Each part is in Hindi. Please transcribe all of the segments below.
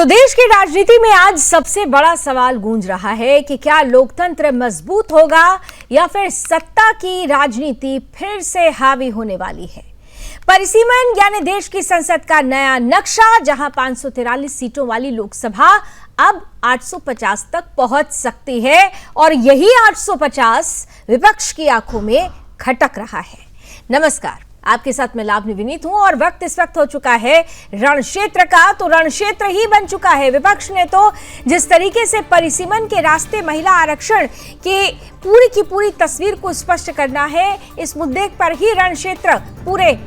तो देश की राजनीति में आज सबसे बड़ा सवाल गूंज रहा है कि क्या लोकतंत्र मजबूत होगा या फिर सत्ता की राजनीति फिर से हावी होने वाली है। परिसीमन यानी देश की संसद का नया नक्शा, जहां 543 सीटों वाली लोकसभा अब 850 तक पहुंच सकती है और यही 850 विपक्ष की आंखों में खटक रहा है। नमस्कार, आपके साथ मैं लावनी विनीत हूं और वक्त इस वक्त हो चुका है रण क्षेत्र का। तो रण क्षेत्र ही बन चुका है। विपक्ष ने तो जिस तरीके से परिसीमन के रास्ते महिला आरक्षण के पूरी की पूरी तस्वीर को स्पष्ट करना है, इस मुद्दे पर ही रण क्षेत्र पूरे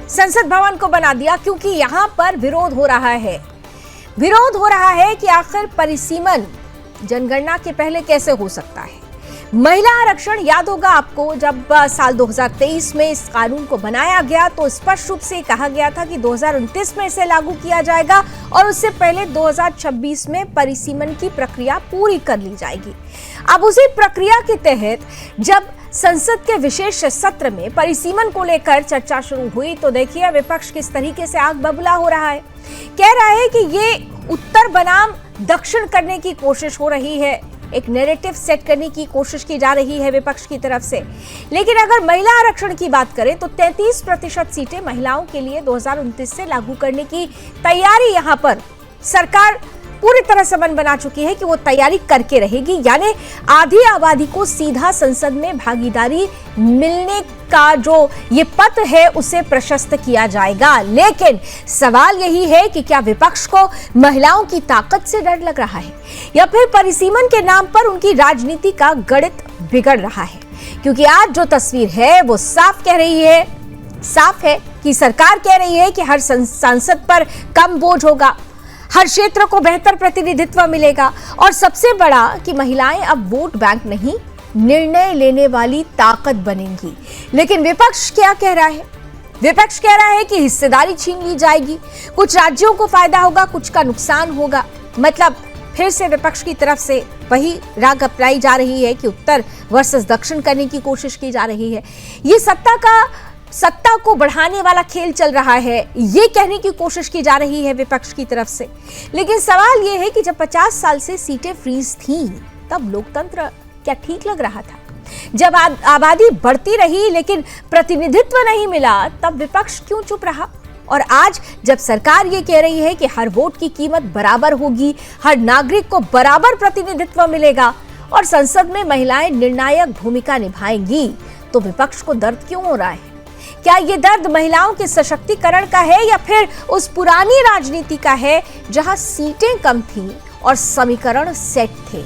संसद भवन को बना दिया, क्योंकि यहां पर विरोध हो रहा है। विरोध हो रहा है कि आखिर परिसीमन जनगणना के पहले कैसे हो सकता है। महिला आरक्षण याद होगा आपको, जब साल 2023 में इस कानून को बनाया गया तो स्पष्ट रूप से कहा गया था कि 2029 में इसे लागू किया जाएगा और उससे पहले 2026 में परिसीमन की प्रक्रिया पूरी कर ली जाएगी। अब उसी प्रक्रिया के तहत जब संसद के विशेष सत्र में परिसीमन को लेकर चर्चा शुरू हुई तो देखिए विपक्ष किस तरीके से आग बबूला हो रहा है। कह रहा है कि ये उत्तर बनाम दक्षिण करने की कोशिश हो रही है, एक नैरेटिव सेट करने की कोशिश की जा रही है विपक्ष की तरफ से। लेकिन अगर महिला आरक्षण की बात करें तो 33% सीटें महिलाओं के लिए 2029 से लागू करने की तैयारी यहां पर सरकार पूरी तरह से मन बना चुकी है कि वो तैयारी करके रहेगी। यानी आधी आबादी को सीधा संसद में भागीदारी मिलने का जो ये पथ है उसे प्रशस्त किया जाएगा। लेकिन सवाल यही है कि क्या विपक्ष को महिलाओं की ताकत से डर लग रहा है या फिर परिसीमन के नाम पर उनकी राजनीति का गणित बिगड़ रहा है। क्योंकि आज जो तस्वीर है वो साफ है कि सरकार कह रही है कि हर सांसद पर कम बोझ होगा, हर क्षेत्र को बेहतर प्रतिनिधित्व मिलेगा और सबसे बड़ा कि महिलाएं अब वोट बैंक नहीं, निर्णय लेने वाली ताकत बनेंगी। लेकिन विपक्ष क्या कह रहा है? विपक्ष कह रहा है कि हिस्सेदारी छीन ली जाएगी, कुछ राज्यों को फायदा होगा, कुछ का नुकसान होगा। मतलब फिर से विपक्ष की तरफ से वही राग अपनाई जा रही है कि उत्तर वर्सेस दक्षिण करने की कोशिश की जा रही है। ये सत्ता को बढ़ाने वाला खेल चल रहा है, ये कहने की कोशिश की जा रही है विपक्ष की तरफ से। लेकिन सवाल ये है कि जब 50 साल से सीटें फ्रीज थीं तब लोकतंत्र क्या ठीक लग रहा था? जब आबादी बढ़ती रही लेकिन प्रतिनिधित्व नहीं मिला तब विपक्ष क्यों चुप रहा? और आज जब सरकार ये कह रही है कि हर वोट की कीमत बराबर होगी, हर नागरिक को बराबर प्रतिनिधित्व मिलेगा और संसद में महिलाएं निर्णायक भूमिका निभाएंगी, तो विपक्ष को दर्द क्यों हो रहा है? क्या ये दर्द महिलाओं के सशक्तिकरण का है या फिर उस पुरानी राजनीति का है जहां सीटें कम थीं और समीकरण सेट थे?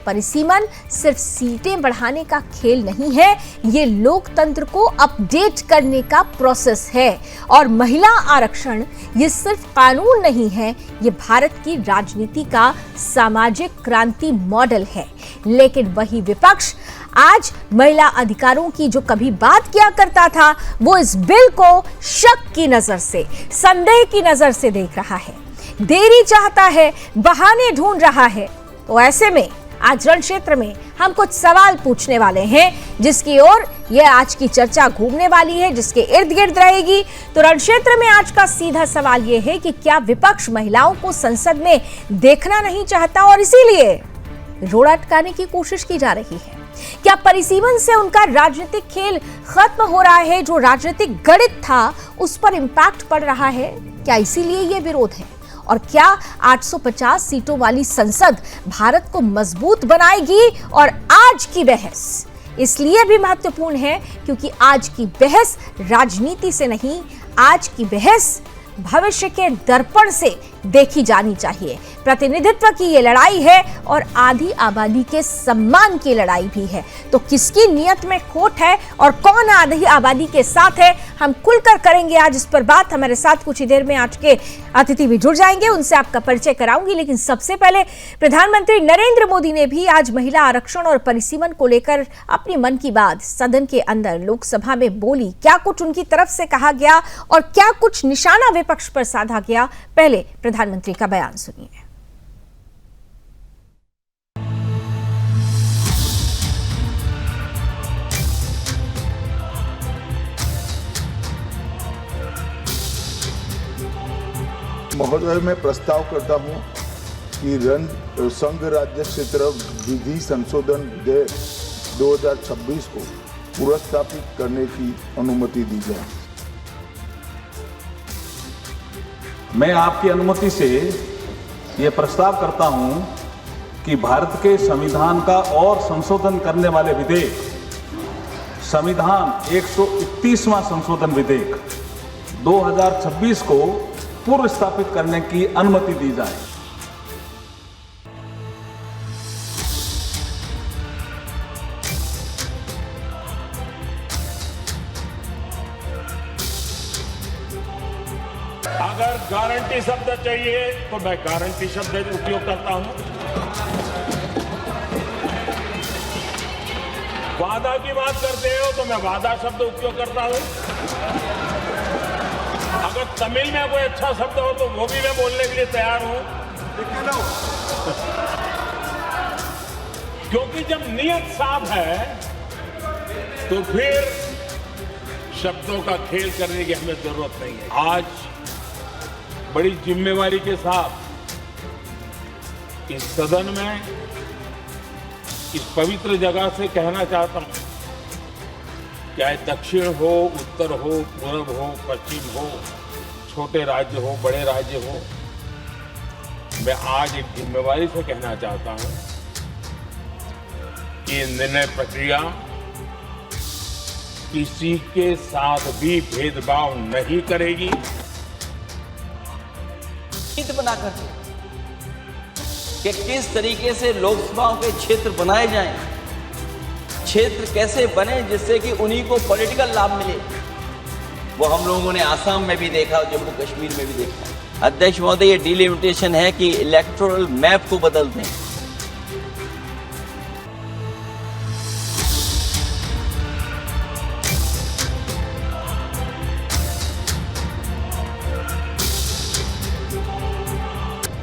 परिसीमन सिर्फ सीटें बढ़ाने का खेल नहीं है, ये लोकतंत्र को अपडेट करने का प्रोसेस है। और महिला आरक्षण ये सिर्फ कानून नहीं है, ये भारत की राजनीति का सामाजिक क्रांति मॉडल है। लेकिन वही विपक्ष आज महिला अधिकारों की जो कभी बात किया करता था वो इस बिल को शक की नजर से, संदेह की नजर से देख रहा है, देरी चाहता है, बहाने ढूंढ रहा है। तो ऐसे में आज रण क्षेत्र में हम कुछ सवाल पूछने वाले हैं जिसकी ओर यह आज की चर्चा घूमने वाली है, जिसके इर्द गिर्द रहेगी। तो रण क्षेत्र में आज का सीधा सवाल यह है कि क्या विपक्ष महिलाओं को संसद में देखना नहीं चाहता और इसीलिए रोड़ा अटकाने की कोशिश की जा रही है? क्या परिसीमन से उनका राजनीतिक खेल खत्म हो रहा है? जो राजनीतिक गणित था उस पर इंपैक्ट पड़ रहा है? क्या इसीलिए ये विरोध है? और क्या 850 सीटों वाली संसद भारत को मजबूत बनाएगी? और आज की बहस इसलिए भी महत्वपूर्ण है क्योंकि आज की बहस राजनीति से नहीं, आज की बहस भविष्य के दर्पण से देखी जानी चाहिए। प्रतिनिधित्व की ये लड़ाई है और आधी आबादी के सम्मान की लड़ाई भी है। तो किसकी नीयत में खोट है और कौन आधी आबादी के साथ है, हम खुलकर करेंगे आज इस पर बात। हमारे साथ कुछ ही देर में आज के अतिथि भी जुड़ जाएंगे, उनसे आपका परिचय कराऊंगी। लेकिन सबसे पहले प्रधानमंत्री नरेंद्र मोदी ने भी आज महिला आरक्षण और परिसीमन को लेकर अपनी मन की बात सदन के अंदर लोकसभा में बोली। क्या कुछ उनकी तरफ से कहा गया और क्या कुछ निशाना विपक्ष पर साधा गया? पहले प्रधानमंत्री का बयान सुनिए। महोदय, मैं प्रस्ताव करता हूं कि संघ राज्य क्षेत्र विधि संशोधन विधेयक 2026 को पुनर्स्थापित करने की अनुमति दी जाए। मैं आपकी अनुमति से ये प्रस्ताव करता हूं कि भारत के संविधान का और संशोधन करने वाले विधेयक संविधान 131वां संशोधन विधेयक 2026 को पूर्व स्थापित करने की अनुमति दी जाए। अगर गारंटी शब्द चाहिए तो मैं गारंटी शब्द उपयोग करता हूं। वादा की बात करते हो तो मैं वादा शब्द उपयोग करता हूं। अगर तमिल में कोई अच्छा शब्द हो तो वो भी मैं बोलने के लिए तैयार हूं। क्योंकि जब नियत साफ है तो फिर शब्दों का खेल करने की हमें जरूरत नहीं है। आज बड़ी जिम्मेवारी के साथ इस सदन में इस पवित्र जगह से कहना चाहता हूं, चाहे दक्षिण हो, उत्तर हो, पूर्व हो, पश्चिम हो, छोटे राज्य हो, बड़े राज्य हो, मैं आज एक जिम्मेवारी से कहना चाहता हूं कि निर्णय प्रक्रिया किसी के साथ भी भेदभाव नहीं करेगी। बनाकर कि किस तरीके से लोकसभाओं के क्षेत्र बनाए जाएं, क्षेत्र कैसे बने जिससे कि उन्हीं को पॉलिटिकल लाभ मिले, वो हम लोगों ने आसाम में भी देखा, जम्मू कश्मीर में भी देखा। अध्यक्ष महोदय, ये डिलिमिटेशन है कि इलेक्टोरल मैप को बदल दें।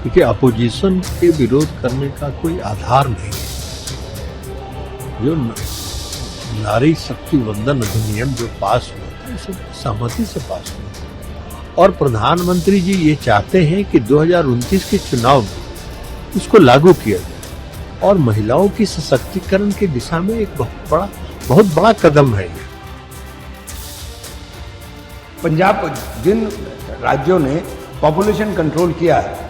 क्योंकि अपोजिशन के विरोध करने का कोई आधार नहीं है। जो नारी शक्ति वंदन अधिनियम जो पास हुआ था, इसे सहमति से पास हुआ और प्रधानमंत्री जी ये चाहते हैं कि 2029 के चुनाव में उसको लागू किया जाए और महिलाओं की सशक्तिकरण की दिशा में एक बहुत बड़ा कदम है। पंजाब, जिन राज्यों ने पॉपुलेशन कंट्रोल किया है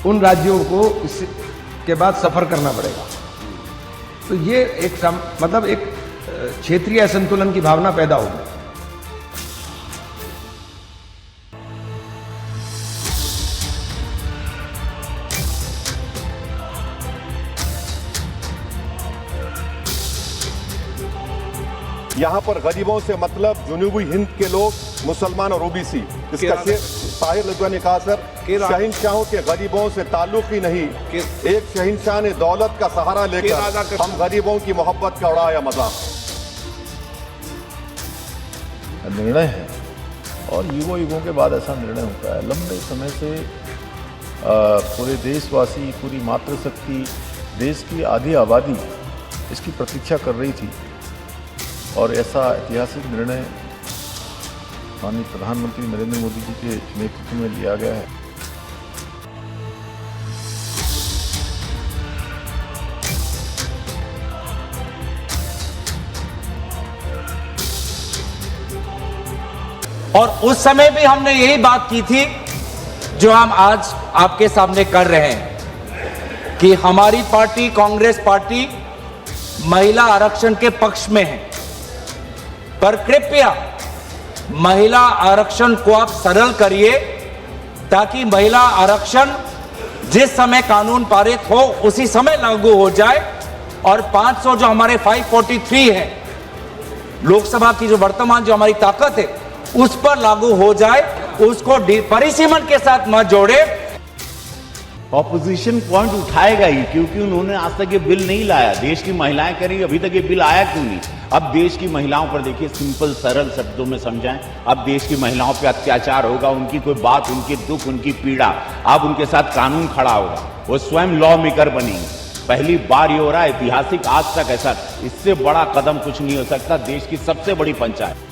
उन राज्यों को इसके बाद सफर करना पड़ेगा। तो ये एक मतलब एक क्षेत्रीय असंतुलन की भावना पैदा होगी। यहाँ पर गरीबों से मतलब जुनूबी हिंद के लोग, मुसलमान और ओबीसी। इसका ताहिर लुधियाना ने कहा, सर, शहंशाहों के गरीबों से ताल्लुक ही नहीं, एक शहंशाह ने दौलत का सहारा लेकर हम गरीबों की मोहब्बत का उड़ाया मजाक। निर्णय है और युगों के बाद ऐसा निर्णय होता है। लंबे समय से पूरे देशवासी, पूरी मातृशक्ति, देश की आधी आबादी इसकी प्रतीक्षा कर रही थी और ऐसा ऐतिहासिक निर्णय माननीय प्रधानमंत्री नरेंद्र मोदी जी के नेतृत्व में लिया गया है। और उस समय भी हमने यही बात की थी जो हम आज आपके सामने कर रहे हैं कि हमारी पार्टी, कांग्रेस पार्टी, महिला आरक्षण के पक्ष में है, पर कृपया महिला आरक्षण को आप सरल करिए ताकि महिला आरक्षण जिस समय कानून पारित हो उसी समय लागू हो जाए और 500 जो हमारे 543 है लोकसभा की जो वर्तमान जो हमारी ताकत है उस पर लागू हो जाए, उसको परिसीमन के साथ मत जोड़े। ऑपोजिशन पॉइंट उठाएगा ही, क्योंकि उन्होंने आज तक ये बिल नहीं लाया। देश की महिलाएं करेंगी, अभी तक ये बिल आया क्यों नहीं? अब देश की महिलाओं पर देखिए, सिंपल सरल शब्दों में समझाएं, अब देश की महिलाओं पे अत्याचार होगा, उनकी कोई बात, उनके दुख, उनकी पीड़ा, अब उनके साथ कानून खड़ा होगा, वो स्वयं लॉ मेकर बनेंगे। पहली बार ये हो रहा है, ऐतिहासिक, आज तक ऐसा, इससे बड़ा कदम कुछ नहीं हो सकता। देश की सबसे बड़ी पंचायत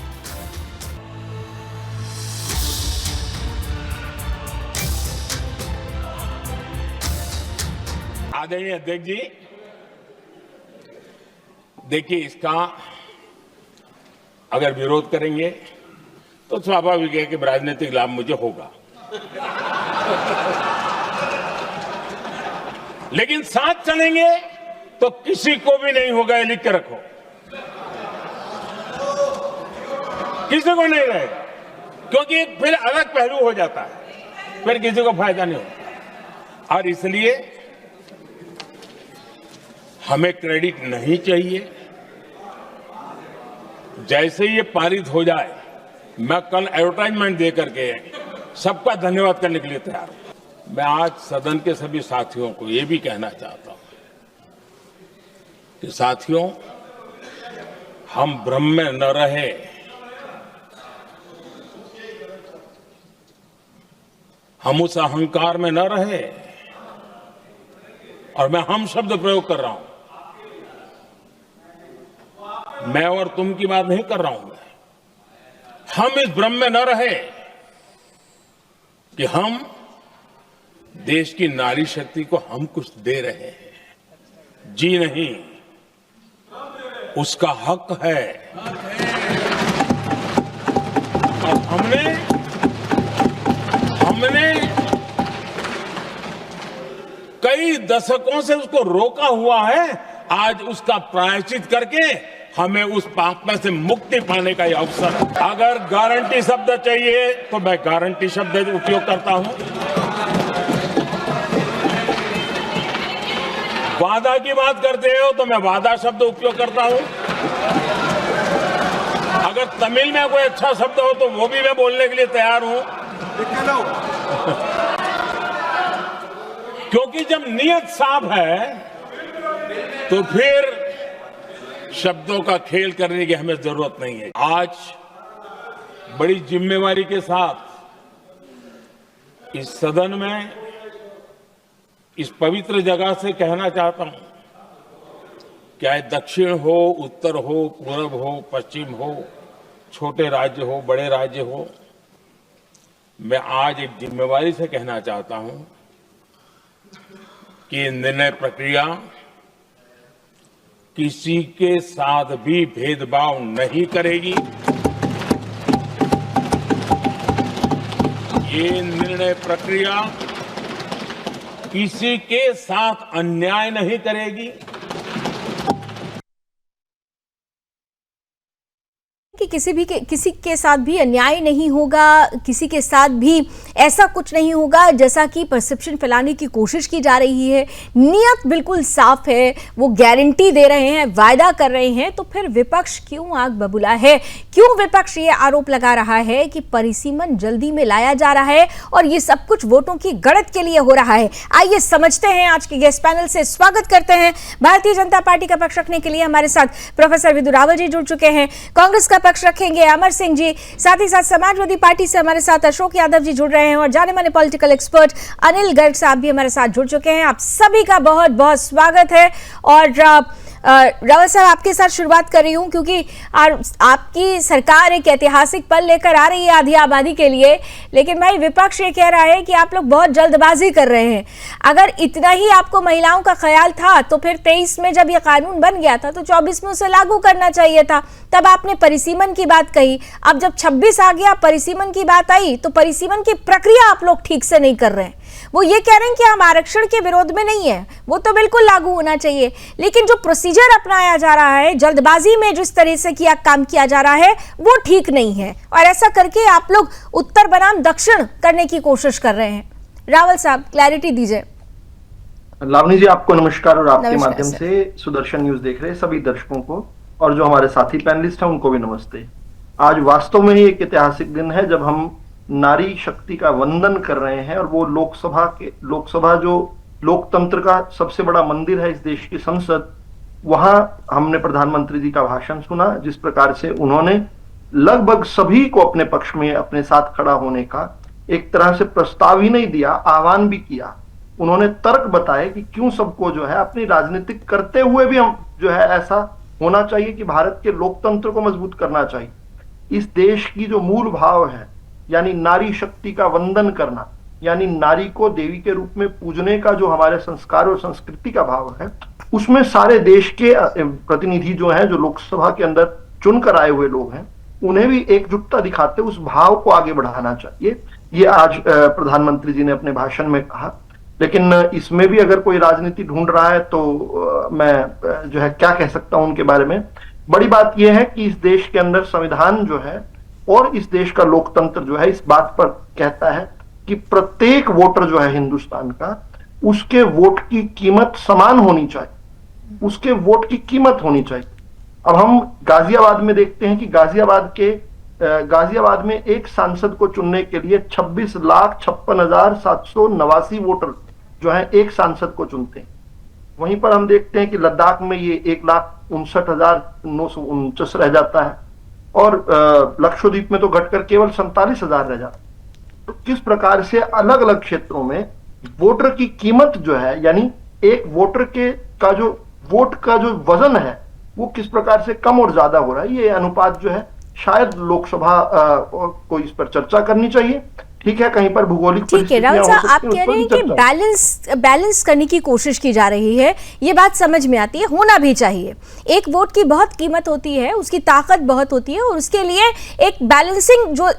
आदरणीय अध्यक्ष जी, देखिए, इसका अगर विरोध करेंगे तो स्वाभाविक है कि राजनीतिक लाभ मुझे होगा, लेकिन साथ चलेंगे तो किसी को भी नहीं होगा, ये लिख के रखो, किसी को नहीं रहेगा, क्योंकि फिर अलग पहलू हो जाता है, फिर किसी को फायदा नहीं होता। और इसलिए हमें क्रेडिट नहीं चाहिए। जैसे ये पारित हो जाए, मैं कल एडवर्टाइजमेंट दे करके सबका धन्यवाद करने के लिए तैयार हूं। मैं आज सदन के सभी साथियों को ये भी कहना चाहता हूं कि साथियों, हम भ्रम में न रहे, हम उस अहंकार में न रहे, और मैं हम शब्द प्रयोग कर रहा हूं, मैं और तुम की बात नहीं कर रहा हूं। हम इस भ्रम में न रहे कि हम देश की नारी शक्ति को हम कुछ दे रहे हैं। जी नहीं, उसका हक है। और हमने कई दशकों से उसको रोका हुआ है। आज उसका प्रायश्चित करके हमें उस पाप में से मुक्ति पाने का ये अवसर है। अगर गारंटी शब्द चाहिए तो मैं गारंटी शब्द उपयोग करता हूं। वादा की बात करते हो तो मैं वादा शब्द उपयोग करता हूं। अगर तमिल में कोई अच्छा शब्द हो तो वो भी मैं बोलने के लिए तैयार हूं, क्योंकि जब नियत साफ है तो फिर शब्दों का खेल करने की हमें जरूरत नहीं है। आज बड़ी जिम्मेवारी के साथ इस सदन में, इस पवित्र जगह से कहना चाहता हूं, चाहे दक्षिण हो, उत्तर हो, पूर्व हो, पश्चिम हो, छोटे राज्य हो, बड़े राज्य हो, मैं आज एक जिम्मेवारी से कहना चाहता हूं कि निर्णय प्रक्रिया किसी के साथ भी भेदभाव नहीं करेगी। ये निर्णय प्रक्रिया किसी के साथ अन्याय नहीं करेगी। कि किसी के साथ भी अन्याय नहीं होगा, किसी के साथ भी ऐसा कुछ नहीं होगा जैसा कि परसेप्शन फैलाने की कोशिश की जा रही है। नियत बिल्कुल साफ है, वो गारंटी दे रहे हैं, वायदा कर रहे हैं, तो फिर विपक्ष क्यों आग बबूला है? क्यों विपक्ष ये आरोप लगा रहा है कि परिसीमन जल्दी में लाया जा रहा है और ये सब कुछ वोटों की गणत के लिए हो रहा है? आइए समझते हैं। आज के गेस्ट पैनल से स्वागत करते हैं भारतीय जनता पार्टी का पक्ष रखने के लिए हमारे साथ प्रोफेसर विधु रावल जी जुड़ चुके हैं, कांग्रेस का पक्ष रखेंगे अमर सिंह जी, साथ ही साथ समाजवादी पार्टी से हमारे साथ अशोक यादव जी जुड़ रहे हैं और जाने माने पॉलिटिकल एक्सपर्ट अनिल गर्ग साहब भी हमारे साथ जुड़ चुके हैं। आप सभी का बहुत बहुत स्वागत है। और रावल साहब, आपके साथ शुरुआत कर रही हूं क्योंकि आपकी सरकार एक ऐतिहासिक पल लेकर आ रही है आधी आबादी के लिए, लेकिन भाई विपक्ष ये कह रहा है कि आप लोग बहुत जल्दबाजी कर रहे हैं। अगर इतना ही आपको महिलाओं का ख्याल था तो फिर 23 में जब ये कानून बन गया था तो 24 में उसे लागू करना चाहिए था। तब आपने परिसीमन की बात कही, अब जब 26 आ गया, परिसीमन की बात आई, तो परिसीमन की प्रक्रिया आप लोग ठीक से नहीं कर रहे हैं। वो ये कह रहे हैं कि हम आरक्षण के विरोध में नहीं है, वो तो बिल्कुल लागू होना चाहिए, लेकिन जो प्रोसीजर अपनाया जा रहा है, जल्दबाजी में जिस तरह से किया काम किया जा रहा है, वो ठीक नहीं है। और ऐसा करके आप लोग उत्तर बनाम दक्षिण करने की कोशिश कर रहे हैं। रावल साहब, क्लैरिटी दीजिए। लावनी जी, आपको नमस्कार और आपके माध्यम से सुदर्शन न्यूज देख रहे सभी दर्शकों को और जो हमारे साथी पैनलिस्ट हैं उनको भी नमस्ते। आज वास्तव में ही एक ऐतिहासिक दिन है जब हम नारी शक्ति का वंदन कर रहे हैं और वो लोकसभा जो लोकतंत्र का सबसे बड़ा मंदिर है इस देश की संसद, वहां हमने प्रधानमंत्री जी का भाषण सुना जिस प्रकार से उन्होंने लगभग सभी को अपने पक्ष में अपने साथ खड़ा होने का एक तरह से प्रस्ताव ही नहीं दिया, आह्वान भी किया। उन्होंने तर्क बताए कि क्यों सबको जो है अपनी राजनीतिक करते हुए भी हम जो है ऐसा होना चाहिए कि भारत के लोकतंत्र को मजबूत करना चाहिए। इस देश की जो मूल भाव है यानी नारी शक्ति का वंदन करना, यानी नारी को देवी के रूप में पूजने का जो हमारे संस्कार और संस्कृति का भाव है, उसमें सारे देश के प्रतिनिधि जो हैं, जो लोकसभा के अंदर चुनकर आए हुए लोग हैं, उन्हें भी एकजुटता दिखाते उस भाव को आगे बढ़ाना चाहिए। ये आज प्रधानमंत्री जी ने अपने भाषण में कहा। लेकिन इसमें भी अगर कोई राजनीति ढूंढ रहा है तो मैं जो है क्या कह सकता हूं उनके बारे में। बड़ी बात यह है कि इस देश के अंदर संविधान जो है और इस देश का लोकतंत्र जो है इस बात पर कहता है कि प्रत्येक वोटर जो है हिंदुस्तान का, उसके वोट की कीमत समान होनी चाहिए, उसके वोट की कीमत होनी चाहिए। अब हम गाजियाबाद में देखते हैं कि गाजियाबाद में एक सांसद को चुनने के लिए 26,56,789 वोटर जो है एक सांसद को चुनते हैं। वहीं पर हम देखते हैं कि लद्दाख में ये 1,59,949 रह जाता है और लक्षद्वीप में तो घटकर केवल 47,000 रह जाता है। तो किस प्रकार से अलग अलग क्षेत्रों में वोटर की कीमत जो है, यानी एक वोटर का जो वोट का जो वजन है वो किस प्रकार से कम और ज्यादा हो रहा है, ये अनुपात जो है शायद लोकसभा को इस पर चर्चा करनी चाहिए। ठीक है, कहीं पर भूगोलिक ठीक है राहुल साहब, आप कह रहे हैं कि बैलेंस करने की कोशिश की जा रही है, ये बात समझ में आती है, होना भी चाहिए। एक वोट की बहुत कीमत होती है, उसकी ताकत बहुत होती है और उसके लिए एक बैलेंसिंग जो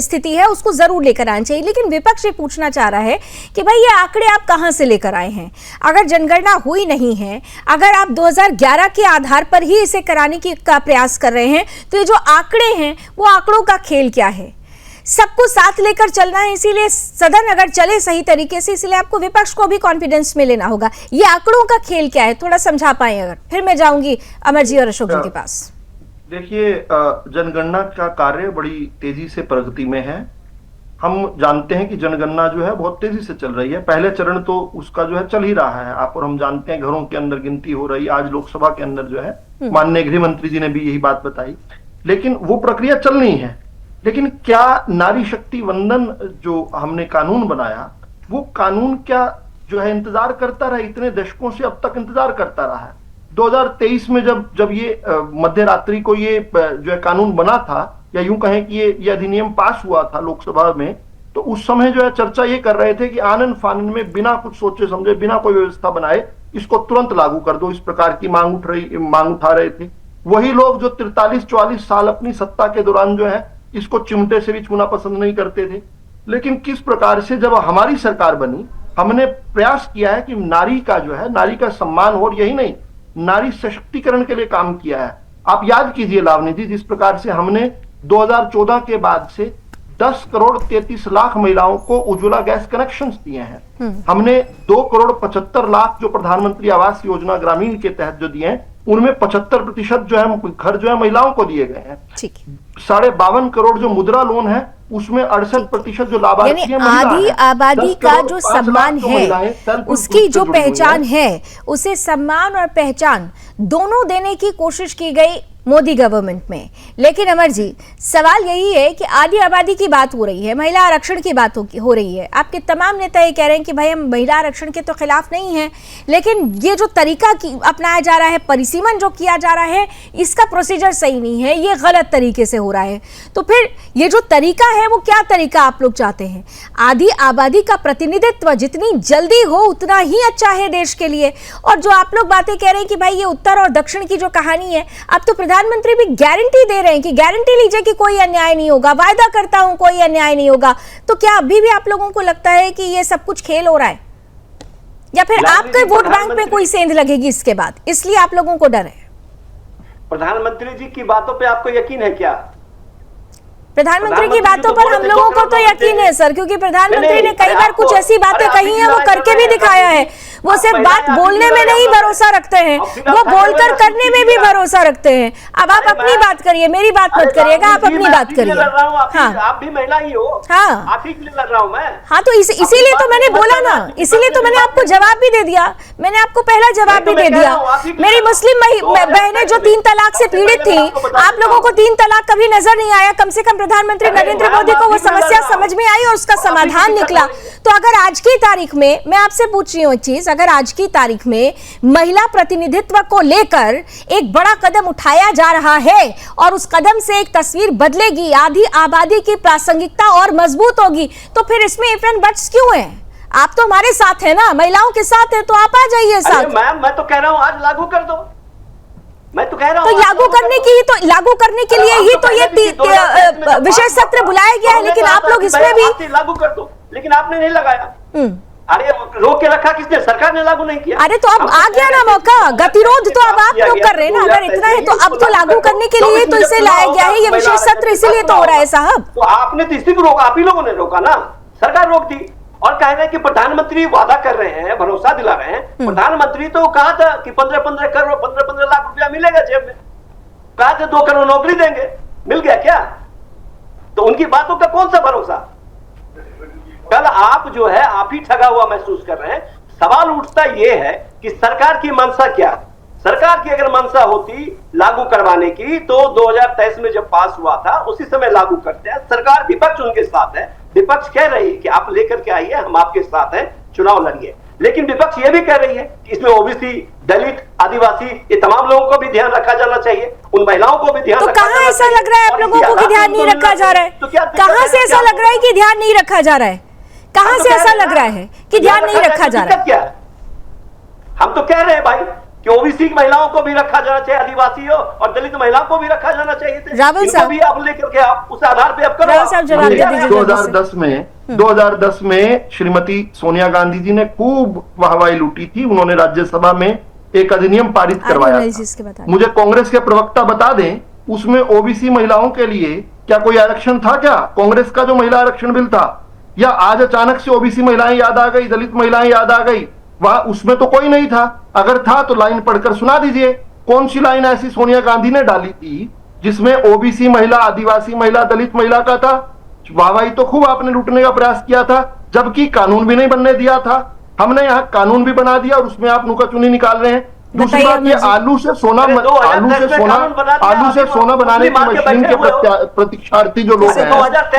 स्थिति है उसको जरूर लेकर आना चाहिए। लेकिन विपक्ष ये पूछना चाह रहा है कि भाई ये आंकड़े आप कहां से लेकर आए हैं? अगर जनगणना हुई नहीं है, अगर आप 2011 के आधार पर ही इसे कराने का प्रयास कर रहे हैं, तो ये जो आंकड़े हैं वो आंकड़ों का खेल क्या है? सबको साथ लेकर चलना है, इसीलिए सदन अगर चले सही तरीके से, इसलिए आपको विपक्ष को भी कॉन्फिडेंस में लेना होगा। ये आंकड़ों का खेल क्या है, थोड़ा समझा पाए अगर, फिर मैं जाऊंगी अमर जी और अशोक जी के पास। देखिए, जनगणना का कार्य बड़ी तेजी से प्रगति में है। हम जानते हैं कि जनगणना जो है बहुत तेजी से चल रही है। पहले चरण तो उसका जो है चल ही रहा है, आप और हम जानते हैं, घरों के अंदर गिनती हो रही है। आज लोकसभा के अंदर जो है माननीय गृह मंत्री जी ने भी यही बात बताई, लेकिन वो प्रक्रिया चल रही है। लेकिन क्या नारी शक्ति वंदन जो हमने कानून बनाया, वो कानून क्या जो है इंतजार करता रहा? इतने दशकों से अब तक इंतजार करता रहा है। 2023 में जब ये मध्य रात्रि को ये जो है कानून बना था, या यूं कहें कि ये अधिनियम पास हुआ था लोकसभा में, तो उस समय जो है चर्चा ये कर रहे थे कि आनन फानन में बिना कुछ सोचे समझे, बिना कोई व्यवस्था बनाए इसको तुरंत लागू कर दो, इस प्रकार की मांग उठा रहे थे। वही लोग जो 43-44 साल अपनी सत्ता के दौरान जो है इसको चिमटे से भी छूना पसंद नहीं करते थे। लेकिन किस प्रकार से जब हमारी सरकार बनी, हमने प्रयास किया है कि नारी का जो है, नारी का सम्मान हो, और यही नहीं, नारी सशक्तिकरण के लिए काम किया है। आप याद कीजिए लावनी जी, जिस प्रकार से हमने 2014 के बाद से 10,33,00,000 महिलाओं को उज्ज्वला गैस कनेक्शंस दिए हैं। हमने 2,75,00,000 जो प्रधानमंत्री आवास योजना ग्रामीण के तहत जो दिए हैं, उनमें 75% जो है घर जो है महिलाओं को दिए गए हैं। 52.5 करोड़ जो मुद्रा लोन है, उसमें 68% जो लाभार्थी हैं, आधी आबादी का जो सम्मान है, उसकी जो पहचान है, उसे सम्मान और पहचान दोनों देने की कोशिश की गई मोदी गवर्नमेंट में। लेकिन अमर जी, सवाल यही है कि आधी आबादी की बात हो रही है, महिला आरक्षण की बात हो रही है। आपके तमाम नेता ये कह रहे हैं कि भाई हम महिला आरक्षण के तो खिलाफ नहीं हैं, लेकिन ये जो तरीका अपनाया जा रहा है, परिसीमन जो किया जा रहा है, इसका प्रोसीजर सही नहीं है, ये गलत तरीके से हो रहा है। तो फिर ये जो तरीका है वो क्या तरीका आप लोग चाहते हैं? आधी आबादी का प्रतिनिधित्व जितनी जल्दी हो उतना ही अच्छा है देश के लिए। और जो आप लोग बातें कह रहे हैं कि भाई ये उत्तर और दक्षिण की जो कहानी है, अब तो प्रधानमंत्री भी गारंटी दे रहे हैं कि गारंटी लीजिए कि कोई अन्याय नहीं होगा, वायदा करता हूं कोई अन्याय नहीं होगा। तो क्या अभी भी आप लोगों को लगता है कि ये सब कुछ खेल हो रहा है, या फिर आपके वोट बैंक में कोई सेंध लगेगी इसके बाद, इसलिए आप लोगों को डर है? प्रधानमंत्री जी की बातों पे आपको यकीन है क्या? प्रधानमंत्री की बातों पर हम लोगों को तो यकीन है सर, क्योंकि प्रधानमंत्री ने कई बार कुछ ऐसी बातें कही हैं, वो करके भी दिखाया है। वो सिर्फ बात बोलने में नहीं भरोसा रखते हैं, वो बोलकर करने में भी भरोसा रखते हैं। अब आप अपनी बात करिए, मेरी बात मत करिएगा, आप अपनी बात करिए। हाँ, आप भी महिला ही हो। हाँ, आप ही के लिए लड़ रहा हूँ मैं। हाँ, तो इसीलिए तो मैंने बोला ना, इसीलिए तो मैंने आपको जवाब भी दे दिया, मैंने आपको पहला जवाब भी दे दिया। मेरी मुस्लिम बहनें जो 3 तलाक से पीड़ित थी, आप लोगों को 3 तलाक कभी नजर नहीं आया। कम से कम प्रधानमंत्री नरेंद्र मोदी को वो समस्या समझ में आई और उसका समाधान निकला। तो अगर आज की तारीख में मैं आपसे पूछ रही हूँ एक चीज, अगर आज की तारीख में महिला प्रतिनिधित्व को लेकर एक बड़ा कदम उठाया जा रहा है और उस कदम से एक तस्वीर बदलेगी, आधी आबादी की प्रासंगिकता और मजबूत होगी, तो फिर इसमें इफ एंड बट्स क्यों है? आप तो हमारे साथ है ना, महिलाओं के साथ है, तो आप आ जाइए साथ। मैम मैं तो कह रहा हूँ आज लागू कर दो, मैं तो कह रहा हूँ तो लागू करने के लिए ही तो ये विशेष सत्र बुलाया गया है, लेकिन आप लोग इसमें भी लागू कर दो, लेकिन आपने नहीं लगाया। अरे रोक के रखा किसने? सरकार ने लागू नहीं किया। अरे तो अब आ गया ना मौका, गतिरोध तो अब आप लोग कर रहे हैं ना। अगर इतना है तो अब तो लागू करने के लिए तो इसे लाया गया है, ये विशेष सत्र इसीलिए तो हो रहा है साहब। तो आपने तो इसी को रोका, आप ही लोगों ने रोका ना, सरकार रोक दी। और कह रहे हैं कि प्रधानमंत्री वादा कर रहे हैं, भरोसा दिला रहे हैं। प्रधानमंत्री तो कहा था कि 15-15 करोड़ 15-15 लाख रुपया मिलेगा जेब में, कहा था 2 करोड़ नौकरी देंगे, मिल गया क्या? तो उनकी बातों का कौन सा भरोसा? कल आप जो है आप ही ठगा हुआ महसूस कर रहे हैं। सवाल उठता यह है कि सरकार की मंशा क्या? सरकार की अगर मंशा होती लागू करवाने की तो 2023 में जब पास हुआ था उसी समय लागू करते हैं। सरकार विपक्ष उनके साथ है, विपक्ष कह रही है कि आप लेकर के आइए, हम आपके साथ हैं, चुनाव लड़िए। लेकिन विपक्ष ये भी कह रही है कि इसमें ओबीसी, दलित, आदिवासी, ये तमाम लोगों को भी ध्यान रखा जाना चाहिए, उन महिलाओं को भी ध्यान तो रखा जाना चाहिए। कहां ऐसा लग रहा है आप लोगों को कि ध्यान नहीं रखा जा रहा है? कहां से ऐसा लग रहा है कि ध्यान नहीं रखा जा रहा है? कहां से ऐसा लग रहा है कि ध्यान नहीं रखा जा रहा है? हम तो कह रहे हैं भाई कि ओबीसी की महिलाओं को भी रखा जाना चाहिए, आदिवासियों और दलित महिलाओं को भी रखा जाना चाहिए। रावल साहब भी आप लेकर के आप उस आधार पे आप करो। 2010 में श्रीमती सोनिया गांधी जी ने खूब वाहवाही लूटी थी, उन्होंने राज्यसभा में एक अधिनियम पारित करवाया था। मुझे कांग्रेस के प्रवक्ता बता दें, उसमें ओबीसी महिलाओं के लिए क्या कोई आरक्षण था क्या? कांग्रेस का जो महिला आरक्षण बिल था, या आज अचानक से ओबीसी महिलाएं याद आ गई, दलित महिलाएं याद आ गई? वहां उसमें तो कोई नहीं था। अगर था तो लाइन पढ़कर सुना दीजिए, कौन सी लाइन ऐसी सोनिया गांधी ने डाली थी जिसमें ओबीसी महिला, आदिवासी महिला, दलित महिला का था? वाहवाही तो खूब आपने लूटने का प्रयास किया था, जबकि कानून भी नहीं बनने दिया था। हमने यहाँ कानून भी बना दिया और उसमें आप नुकाचुनी निकाल रहे हैं। दूसरी बात, ये आलू से सोना बनाने की मशीन के प्रतीक्षार्थी जो लोग हैं,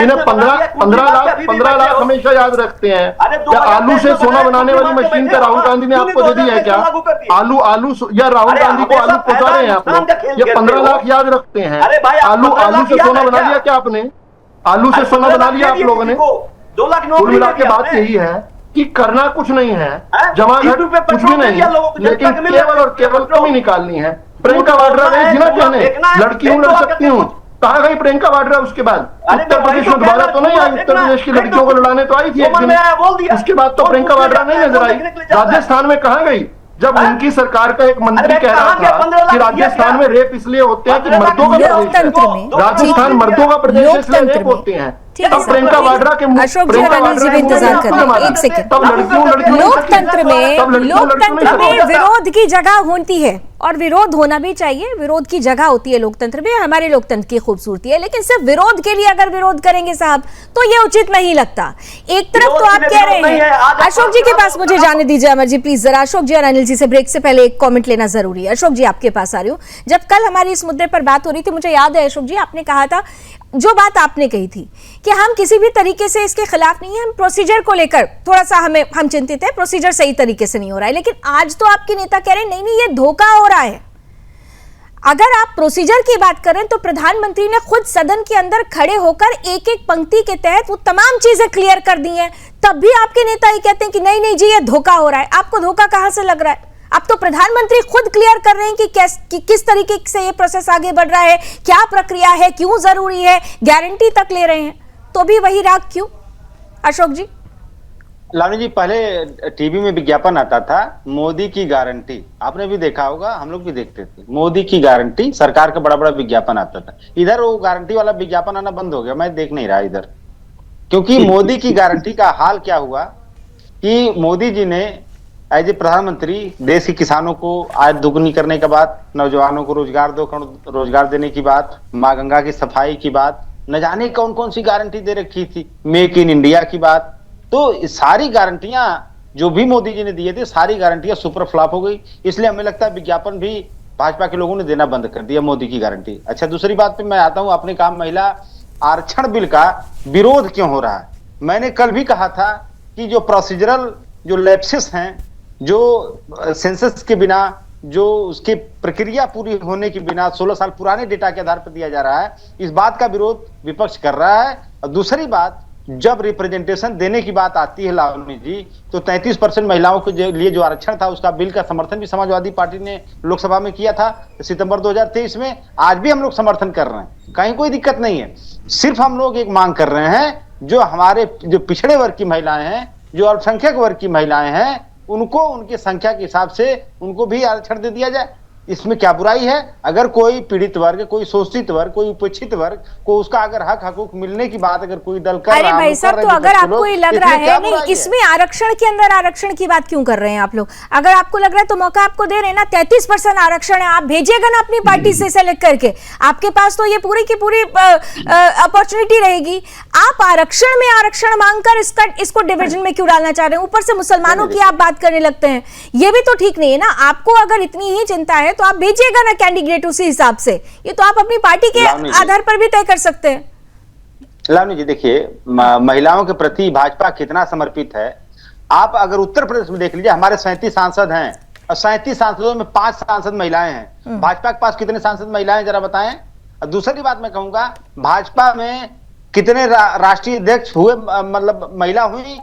इन्हें 15 लाख हमेशा याद रखते हैं। क्या आलू से सोना बनाने वाली मशीन का राहुल गांधी ने आपको दे दी है क्या? आलू या राहुल गांधी को आलू पहुंचा रहे हैं आप लोग? ये 15 लाख याद रखते हैं। आलू से सोना बना लिया क्या आपने? आलू से सोना बना लिया आप लोगों ने? 2 लाख कुल मिला के बात यही है कि करना कुछ नहीं है, जमाघट कुछ भी नहीं है, लेकिन केवल और केवल कमी निकालनी है। प्रियंका वाड्रा गई जिना कहने लड़की हूं, लड़ सकती हूँ, कहाँ गई प्रियंका वाड्रा? उसके बाद उत्तर प्रदेश में दोबारा तो नहीं आई, उत्तर प्रदेश की लड़कियों को लड़ाने तो आई थी एक दिन, उसके बाद तो प्रियंका वाड्रा नहीं नजर आई। राजस्थान में कहाँ गई जब उनकी सरकार का एक मंत्री कह रहा था कि राजस्थान में रेप इसलिए होते हैं कि मर्दों का प्रदेश है, राजस्थान मर्दों का प्रदेश है इसलिए रेप होते हैं। अब प्रियंका वाड्रा के अशोक जी और अनिल जी भी इंतजार कर रहे हैं, एक सेकंड। लोकतंत्र में विरोध की जगह होती है और विरोध होना भी चाहिए, विरोध की जगह होती है लोकतंत्र में, हमारे लोकतंत्र की खूबसूरती है। लेकिन सिर्फ विरोध के लिए अगर विरोध करेंगे साहब तो ये उचित नहीं लगता। एक तरफ तो आप कह रहे हैं, अशोक जी के पास मुझे जाने दीजिए अमर जी प्लीज, जरा अशोक जी और अनिल जी से ब्रेक से पहले एक कॉमेंट लेना जरूरी है। अशोक जी आपके पास आ रही हूँ। जब कल हमारी इस मुद्दे पर बात हो रही थी, मुझे याद है अशोक जी आपने कहा था, जो बात आपने कही थी कि हम किसी भी तरीके से इसके खिलाफ नहीं है, हम प्रोसीजर को लेकर थोड़ा सा हम चिंतित है, प्रोसीजर सही तरीके से नहीं हो रहा है। लेकिन आज तो आपके नेता कह रहे हैं नहीं ये धोखा हो रहा है। अगर आप प्रोसीजर की बात करें तो प्रधानमंत्री ने खुद सदन के अंदर खड़े होकर एक एक पंक्ति के तहत वो तमाम चीजें क्लियर कर दी हैं, तब भी आपके नेता ये कहते हैं कि नहीं नहीं जी ये धोखा हो रहा है। आपको धोखा कहां से लग रहा है? अब तो प्रधानमंत्री खुद क्लियर कर रहे हैं कि किस तरीके से ये प्रोसेस आगे बढ़ रहा है, क्या प्रक्रिया है, क्यों जरूरी है, गारंटी तक ले रहे हैं, तो भी वही राग क्यों? अशोक जी। लावणी जी, पहले टीवी में विज्ञापन आता था मोदी की गारंटी, आपने भी देखा होगा, हम लोग भी देखते थे, मोदी की गारंटी, सरकार का बड़ा बड़ा विज्ञापन आता था। इधर वो गारंटी वाला विज्ञापन आना बंद हो गया, मैं देख नहीं रहा इधर, क्योंकि मोदी की गारंटी का हाल क्या हुआ कि मोदी जी ने एज ए प्रधानमंत्री देश के किसानों को आय दुगनी करने के बाद, नौजवानों को रोजगार देने की बात, माँ गंगा की सफाई की बात, न जाने कौन कौन सी गारंटी दे रखी थी, मेक इन इंडिया की बात। तो सारी गारंटियां जो भी मोदी जी ने दिए थे, सारी गारंटियां सुपर फ्लॉप हो गई। इसलिए हमें लगता है विज्ञापन भी भाजपा के लोगों ने देना बंद कर दिया मोदी की गारंटी। अच्छा, दूसरी बात पे मैं आता हूं, आपने कहा महिला आरक्षण बिल का विरोध क्यों हो रहा है। मैंने कल भी कहा था कि जो प्रोसीजरल जो लैप्सेस हैं जो सेंसस के बिना, जो उसकी प्रक्रिया पूरी होने के बिना 16 साल पुराने डेटा के आधार पर दिया जा रहा है, इस बात का विरोध विपक्ष कर रहा है। और दूसरी बात, जब रिप्रेजेंटेशन देने की बात आती है लावनी जी, तो 33% महिलाओं के लिए जो आरक्षण था, उसका बिल का समर्थन भी समाजवादी पार्टी ने लोकसभा में किया था सितंबर 2023 में। आज भी हम लोग समर्थन कर रहे हैं, कहीं कोई दिक्कत नहीं है। सिर्फ हम लोग एक मांग कर रहे हैं, जो हमारे जो पिछड़े वर्ग की महिलाएं हैं, जो अल्पसंख्यक वर्ग की महिलाएं हैं, उनको उनकी संख्या के हिसाब से उनको भी आरक्षण दे दिया जाए। इसमें क्या बुराई है? अगर कोई पीड़ित वर्ग, कोई शोषित वर्ग, कोई उपेक्षित वर्ग को उसका अगर हक हकूक मिलने की बात अगर कोई दल कर रहा है, अरे भाई साहब, तो अगर आपको ये लग रहा है नहीं, इसमें आरक्षण के अंदर आरक्षण की बात क्यों कर रहे हैं आप लोग? अगर आपको लग रहा है तो मौका आपको दे रहे हैं ना, 33% आरक्षण है, आप भेजिएगा ना अपनी पार्टी से सेलेक्ट करके, आपके पास तो ये पूरी की पूरी अपॉर्चुनिटी रहेगी। आप आरक्षण में आरक्षण मांगकर इसको डिवीजन में क्यों डालना चाह रहे हैं? ऊपर से मुसलमानों की आप बात करने लगते हैं, ये भी तो ठीक नहीं है ना। आपको अगर इतनी ही चिंता है तो आप भेजिएगा ना कैंडिडेट उसी हिसाब से, ये तो आप अपनी पार्टी के आधार पर भी तय कर सकते हैं। लावनी जी देखिए, महिलाओं के प्रति भाजपा कितना समर्पित है। आप अगर उत्तर प्रदेश में देख लीजिए, हमारे 37 सांसद हैं और 37 सांसदों में 5 सांसद महिलाएं हैं। भाजपा के पास कितने सांसद महिलाएं जरा बताएं। और दूसरी बात मैं कहूंगा, भाजपा में कितने राष्ट्रीय अध्यक्ष हुए, मतलब महिला हुई?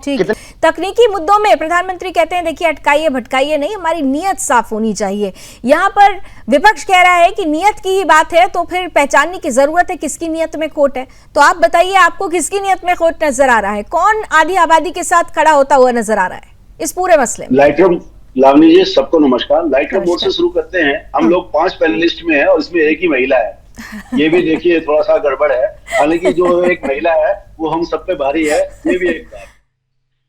तकनीकी मुद्दों में प्रधानमंत्री कहते हैं देखिए अटकाइए भटकाइए नहीं, हमारी नीयत साफ होनी चाहिए। यहाँ पर विपक्ष कह रहा है कि नीयत की ही बात है, तो फिर पहचानने की जरूरत है किसकी नीयत में खोट है। तो आप बताइए, आपको किसकी नीयत में खोट नजर आ रहा है? कौन आधी आबादी के साथ खड़ा होता हुआ नजर आ रहा है इस पूरे मसले में? लाइटरूम, लावनी जी सबको नमस्कार। लाइटरूम बोर्ड से शुरू करते हैं। हम लोग 5 पैनलिस्ट में है और इसमें एक ही महिला है, ये भी देखिए थोड़ा सा गड़बड़ है। हालांकि जो एक महिला है वो हम सब पे भारी है, ये भी एक बात।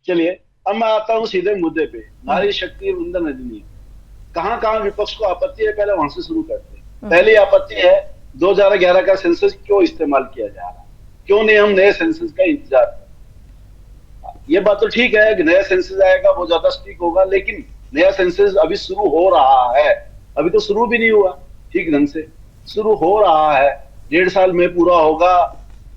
चलिए अब मैं आता हूँ सीधे मुद्दे पे, नारी शक्ति वंदन अधिनियम। कहाँ कहाँ विपक्ष को आपत्ति है, पहले वहां से शुरू करते हैं। पहली आपत्ति है 2011 का सेंसस क्यों इस्तेमाल किया जा रहा है, क्यों नहीं हम नए सेंसस का इंतजार कर। ये बात तो ठीक है कि नया सेंसस आएगा वो ज्यादा स्ट्रिक्ट होगा, लेकिन नया सेंसस अभी शुरू हो रहा है, अभी तो शुरू भी नहीं हुआ ठीक ढंग से, शुरू हो रहा है। 1.5 साल में पूरा होगा,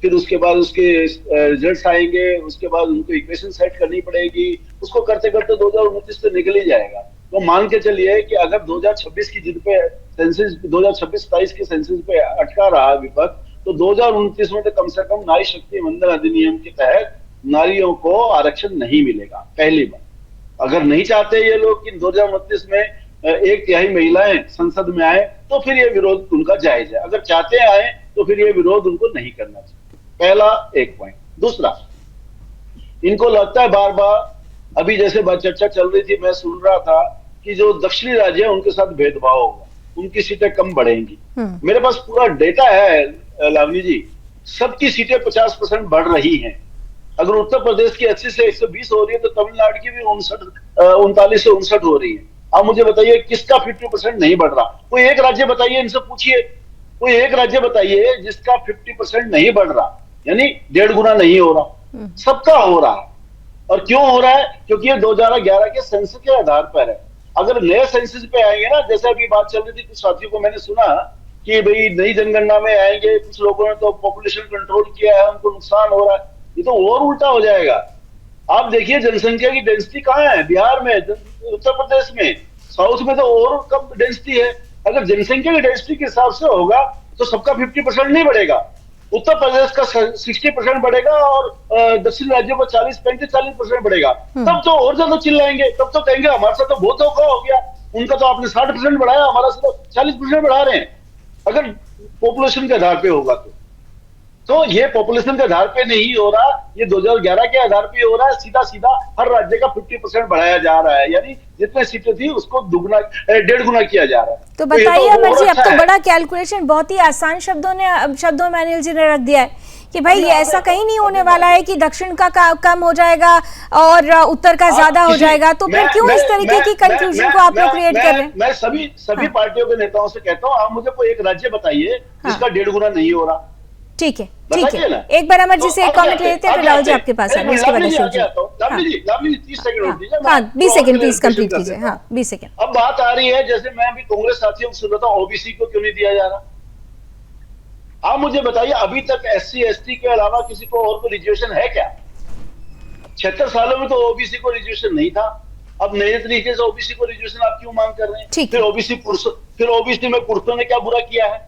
फिर उसके बाद उसके रिजल्ट्स आएंगे, उसके बाद उनको इक्वेशन सेट करनी पड़ेगी, उसको करते करते 2029 तो निकल ही जाएगा। तो मान के चलिए कि अगर 2026 की जिद पे सेंसस 2026-27 के सेंसस पे अटका रहा विपक्ष, तो 2029 में तो कम से कम नारी शक्ति वंदन अधिनियम के तहत नारियों को आरक्षण नहीं मिलेगा। पहली बात, अगर नहीं चाहते ये लोग कि 2029 में 1/3 महिलाएं संसद में आए, तो फिर ये विरोध उनका जायज है। अगर चाहते आए तो फिर ये विरोध उनको नहीं करना चाहिए। पहला एक पॉइंट। दूसरा, इनको लगता है बार बार, अभी जैसे बात चर्चा चल रही थी, मैं सुन रहा था कि जो दक्षिणी राज्य है उनके साथ भेदभाव होगा, उनकी सीटें कम बढ़ेंगी। मेरे पास पूरा डेटा है लावनी जी, सबकी सीटें 50% बढ़ रही हैं। अगर उत्तर प्रदेश की 80 से 120 हो रही है, तो तमिलनाडु की भी 39 से 59 हो रही है। आप मुझे बताइए किसका 50% नहीं बढ़ रहा? कोई एक राज्य बताइए, इनसे पूछिए, कोई एक राज्य बताइए जिसका 50% नहीं बढ़ रहा, यानी 1.5 गुना नहीं हो रहा। सबका हो रहा है। और क्यों हो रहा है? क्योंकि ये 2011 के सेंसस के आधार पर है। अगर नए सेंसस पे आएंगे ना, जैसे अभी बात चल रही थी, कुछ साथियों को मैंने सुना कि भाई नई जनगणना में आएंगे, कुछ लोगों ने तो पॉपुलेशन कंट्रोल किया है, उनको नुकसान हो रहा है, ये तो और उल्टा हो जाएगा। आप देखिए जनसंख्या की डेंसिटी कहाँ है, बिहार में, उत्तर प्रदेश में, साउथ में तो और कम डेंसिटी है। अगर जनसंख्या की डेंसिटी के हिसाब से होगा तो सबका 50% नहीं बढ़ेगा, उत्तर प्रदेश का 60% बढ़ेगा और दक्षिण राज्यों का 40% बढ़ेगा। तब तो और ज्यादा चिल्लाएंगे, तब तो कहेंगे हमारे साथ तो बहुत धोखा हो गया, उनका तो आपने 60% बढ़ाया, हमारा सिर्फ 40% बढ़ा रहे हैं। अगर पॉपुलेशन के आधार पे होगा तो ये पॉपुलेशन के आधार पे नहीं हो रहा, ये 2011 के आधार पे हो रहा है। सीधा सीधा हर राज्य का 50% बढ़ाया जा रहा है, यानी जितने सीटें थी उसको 1.5 गुना किया जा रहा है। तो बताइए अमर जी, अब तो बड़ा कैलकुलेशन बहुत ही आसान शब्दों में अनिल जी ने रख दिया है कि भाई ये ऐसा कहीं नहीं होने वाला है कि दक्षिण का कम हो जाएगा और उत्तर का ज्यादा हो जाएगा। तो फिर क्यों इस तरीके की कंफ्यूजन को आप लोग क्रिएट कर रहे हैं? मैं सभी पार्टियों के नेताओं से कहता हूँ, आप मुझे कोई एक राज्य बताइए जिसका 1.5 गुना नहीं हो रहा। ठीक है, ठीक है। एक बार अमर जी से एक कमेंट ले लेते हैं, फिर राहुल जी आपके पास है, उसके बाद अशोक जी। 30 सेकंड, हाँ 20 सेकंड प्लीज कंप्लीट कीजिए। हाँ 20 सेकंड। अब बात आ रही है, जैसे मैं अभी कांग्रेस साथियों को सुन रहा था, ओबीसी को क्यों नहीं दिया जा रहा? आप मुझे बताइए, अभी तक SC ST के अलावा किसी को और कोई रिजर्वेशन है क्या? 76 सालों में तो ओबीसी को रिजर्वेशन नहीं था। अब नए तरीके से ओबीसी को रिजर्वेशन आप क्यों मांग कर रहे हैं? ठीक फिर ओबीसी में पुरुषों ने क्या बुरा किया है?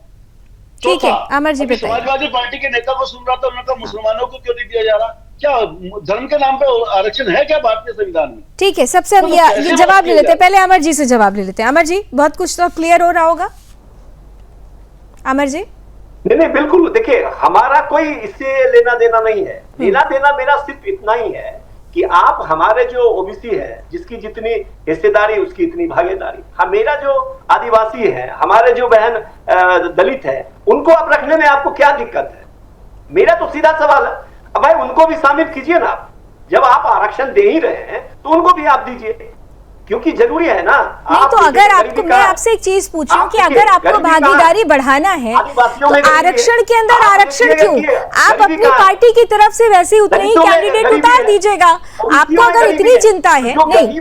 ठीक है, अमर जी अभी बताइए। समाजवादी पार्टी के नेता को सुन रहा था, उन्होंने कहा मुसलमानों को क्यों नहीं दिया जा रहा? क्या धर्म के नाम पे आरक्षण है क्या भारतीय संविधान में? ठीक है, सबसे अब तो ये कैसे जवाब बात ले की लेते हैं, जाए? पहले अमर जी से जवाब ले लेते हैं। अमर जी, बहुत कुछ तो क्लियर हो रहा होगा। अमर जी, नहीं बिल्कुल, देखिए हमारा कोई इससे लेना देना नहीं है। लेना देना मेरा सिर्फ इतना ही है कि आप हमारे जो ओबीसी है, जिसकी जितनी हिस्सेदारी उसकी इतनी भागीदारी, मेरा जो आदिवासी है, हमारे जो बहन दलित है, उनको आप रखने में आपको क्या दिक्कत है? मेरा तो सीधा सवाल है, अब भाई उनको भी शामिल कीजिए ना। जब आप आरक्षण दे ही रहे हैं तो उनको भी आप दीजिए, क्योंकि जरूरी है ना। नहीं तो अगर आपको, मैं आपसे एक चीज पूछ रही हूँ कि अगर आपको भागीदारी बढ़ाना है तो आरक्षण के अंदर आरक्षण क्यों? आप अपनी पार्टी की तरफ से वैसे ही उतने ही कैंडिडेट उतार दीजिएगा। आपको अगर इतनी चिंता है, नहीं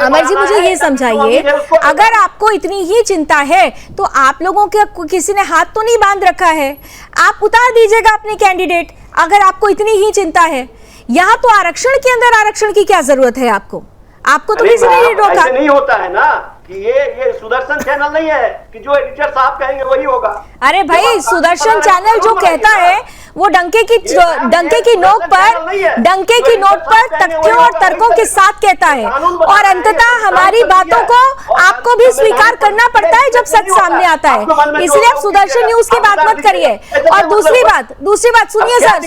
अमर जी मुझे ये समझाइए, अगर आपको इतनी ही चिंता है तो आप लोगों के किसी ने हाथ तो नहीं बांध रखा है, आप उतार दीजिएगा अपने कैंडिडेट अगर आपको इतनी ही चिंता है। यहाँ तो आरक्षण के अंदर आरक्षण की क्या जरूरत है आपको तो किसी ने नहीं रोका। ऐसे नहीं होता है ना कि ये सुदर्शन चैनल नहीं है कि जो एडिटर साहब कहेंगे वही होगा। अरे भाई, सुदर्शन चैनल जो कहता है वो डंके की नोक पर तथ्यों और तर्कों के साथ कहता है, और अंततः हमारी बातों को आपको भी स्वीकार करना पड़ता है जब सच सामने आता है। इसलिए आप सुदर्शन न्यूज की बात मत करिए। और दूसरी बात सुनिए सर,